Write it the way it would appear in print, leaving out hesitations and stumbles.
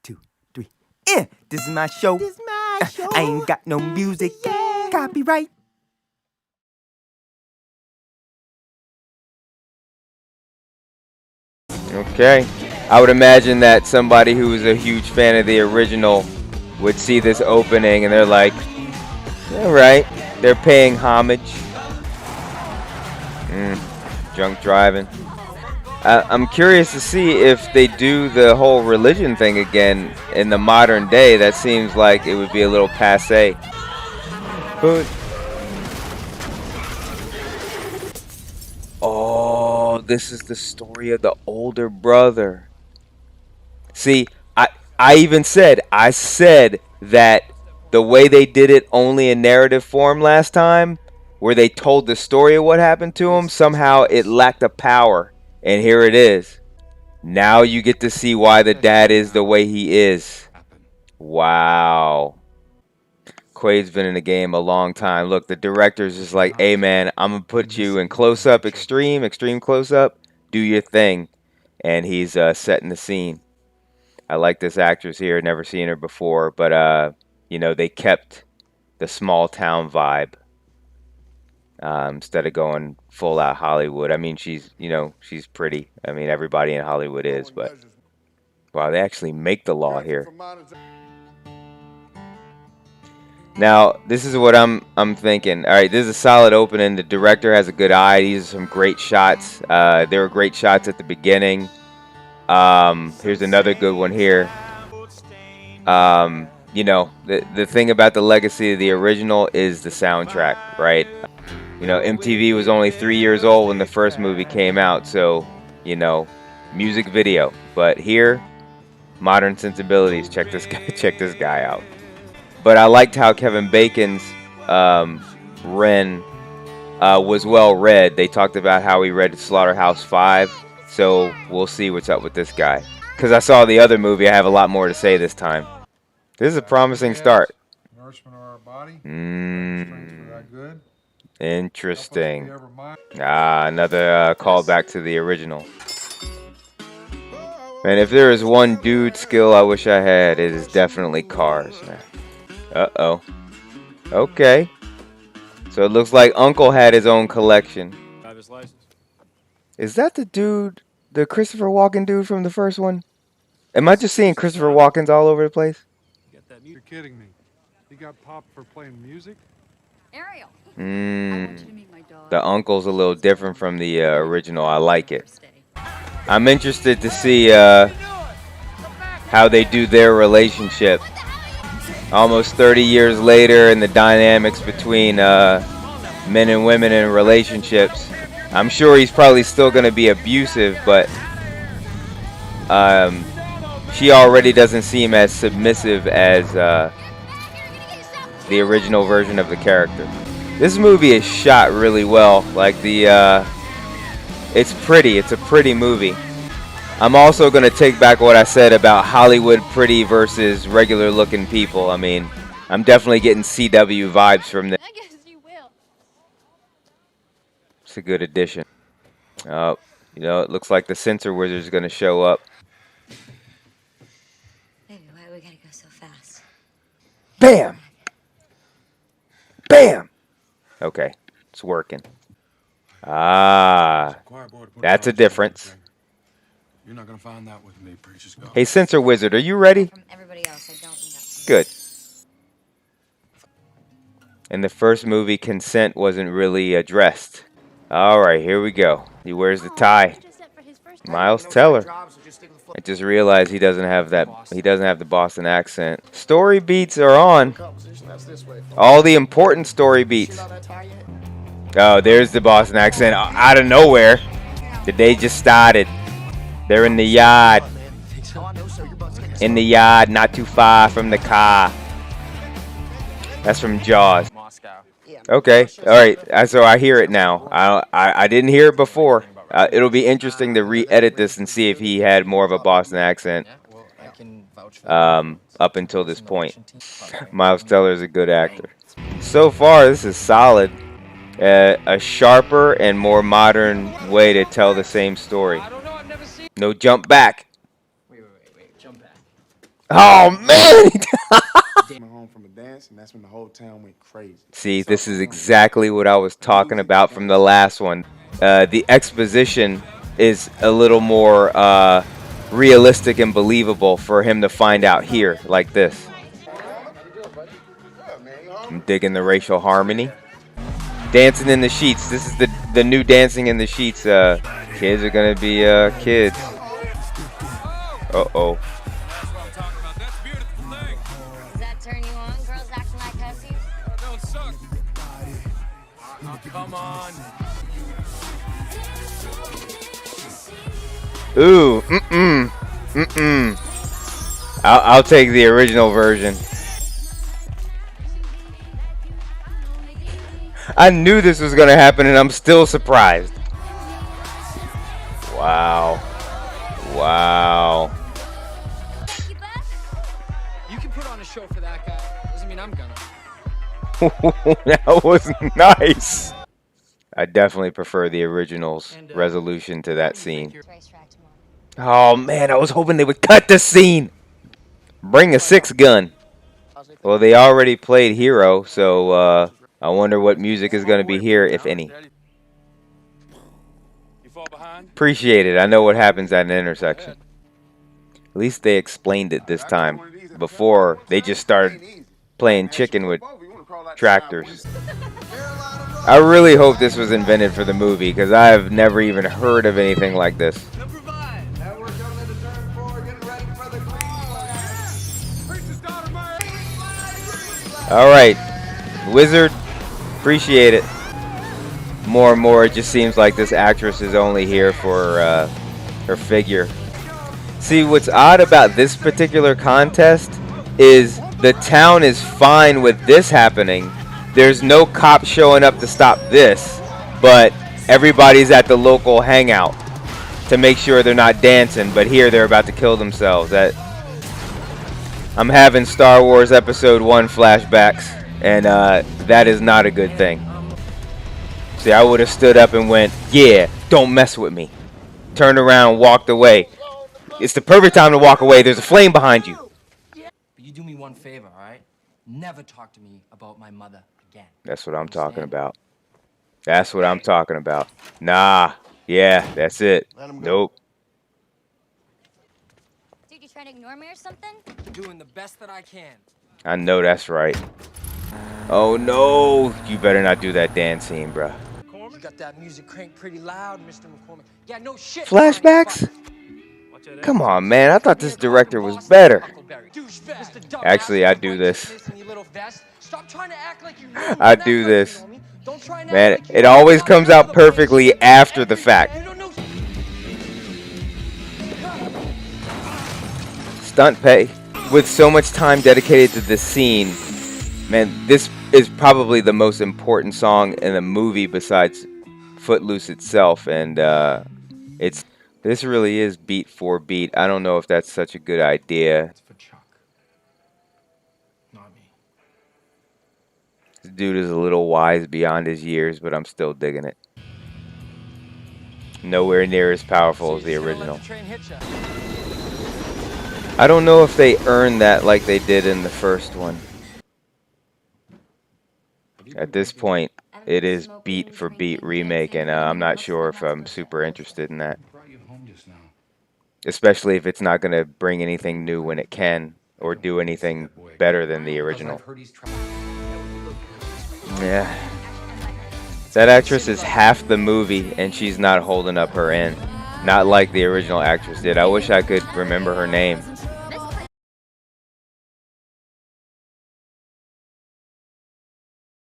2, 3. This is my show. I ain't got no music. Yeah. Copyright. Okay. I would imagine that somebody who is a huge fan of the original would see this opening and they're like, all right, they're paying homage. Drunk driving. I'm curious to see if they do the whole religion thing again in the modern day. That seems like it would be a little passe. But oh, this is the story of the older brother. See, I even said that the way they did it only in narrative form last time, where they told the story of what happened to him, somehow it lacked a power. And here it is. Now you get to see why the dad is the way he is. Wow. Quaid's been in the game a long time. Look, the director's just like, hey man, I'm going to put you in close-up, extreme close-up. Do your thing. And he's setting the scene. I like this actress here. Never seen her before. But, you know, they kept the small town vibe. Instead of going full out Hollywood. I mean, she's pretty. I mean, everybody in Hollywood is, but wow, they actually make the law here. Now, this is what I'm thinking. All right, this is a solid opening. The director has a good eye. These are some great shots. There were great shots at the beginning. Here's another good one here. You know, the thing about the legacy of the original is the soundtrack, right? You know, MTV was only 3 years old when the first movie came out, so, you know, music video. But here, modern sensibilities. Check this guy out. But I liked how Kevin Bacon's Ren was well read. They talked about how he read Slaughterhouse 5, so we'll see what's up with this guy. Because I saw the other movie, I have a lot more to say this time. This is a promising start. Interesting. Another callback to the original. Man, if there is one dude skill I wish I had, it is definitely cars. Uh-oh. Okay. So it looks like Uncle had his own collection. Is that the dude, the Christopher Walken dude from the first one? Am I just seeing Christopher Walkens all over the place? You're kidding me. He got popped for playing music? Ariel. The uncle's a little different from the original. I like it. I'm interested to see how they do their relationship. Almost 30 years later, and the dynamics between men and women in relationships. I'm sure he's probably still going to be abusive, but she already doesn't seem as submissive as the original version of the character. This movie is shot really well. Like it's pretty. It's a pretty movie. I'm also going to take back what I said about Hollywood pretty versus regular looking people. I mean, I'm definitely getting CW vibes from this. I guess you will. It's a good addition. Oh, you know, it looks like the censor wizard's going to show up. Baby, why we gotta go so fast? Bam! Bam! Okay, it's working. Ah, that's a difference. You're not gonna find that with me, Preacher's God. Hey, censor wizard, are you ready? From everybody else, I don't need that. Good. In the first movie, consent wasn't really addressed. All right, here we go. He wears the tie. Miles Teller. I just realized he doesn't have that. He doesn't have the Boston accent. Story beats are on. All the important story beats. Oh, there's the Boston accent out of nowhere. The day just started. They're in the yard. In the yard, not too far from the car. That's from Jaws. Okay, all right. So I hear it now. I didn't hear it before. It'll be interesting to re-edit this and see if he had more of a Boston accent up until this point. Miles Teller is a good actor. So far, this is solid. A sharper and more modern way to tell the same story. No jump back. Wait, jump back. Oh man! Came home from a dance, and that's when the whole town went crazy. See, this is exactly what I was talking about from the last one. The exposition is a little more realistic and believable for him to find out here, like this. I'm digging the racial harmony. Dancing in the sheets. This is the new dancing in the sheets. Kids are gonna be kids. Uh-oh. Does that turn you on? Girls acting like hussies? Come on. Ooh, I'll take the original version. I knew this was gonna happen, and I'm still surprised. Wow. Wow. You can put on a show for that guy. Doesn't mean I'm gonna. That was nice. I definitely prefer the original's resolution to that scene. Racetrack tomorrow. Oh man, I was hoping they would cut the scene. Bring a 6-gun. Well, they already played Hero, so I wonder what music is going to be here, if any. Appreciate it. I know what happens at an intersection. At least they explained it this time. Before, they just started playing chicken with tractors. I really hope this was invented for the movie, because I have never even heard of anything like this. Alright, Wizard, appreciate it. More and more, it just seems like this actress is only here for her figure. See, what's odd about this particular contest is the town is fine with this happening. There's no cops showing up to stop this, but everybody's at the local hangout to make sure they're not dancing, but here they're about to kill themselves. I'm having Star Wars Episode 1 flashbacks, and that is not a good thing. See, I would have stood up and went, yeah, don't mess with me. Turned around and walked away. It's the perfect time to walk away. There's a flame behind you. But you do me one favor, all right? Never talk to me about my mother again. That's what I'm talking about. That's what I'm talking about. Nah. Yeah, that's it. Nope. Dude, you trying to ignore me or something? Doing the best that I can. I know that's right. Oh no. You better not do that dance scene, bruh. You got that music cranked pretty loud, Mr. McCormick. Yeah, no shit. Flashbacks? Come on, man. I thought this director was better. Actually, I do this. I do this. Man, it always comes out perfectly after the fact. Stunt pay. With so much time dedicated to this scene, man, this is probably the most important song in the movie besides Footloose itself, and this really is beat for beat. I don't know if that's such a good idea. That's for Chuck, not me. This dude is a little wise beyond his years, but I'm still digging it. Nowhere near as powerful as the original. I don't know if they earned that like they did in the first one. At this point, it is beat for beat remake, and I'm not sure if I'm super interested in that. Especially if it's not going to bring anything new when it can, or do anything better than the original. Yeah. That actress is half the movie, and she's not holding up her end. Not like the original actress did. I wish I could remember her name.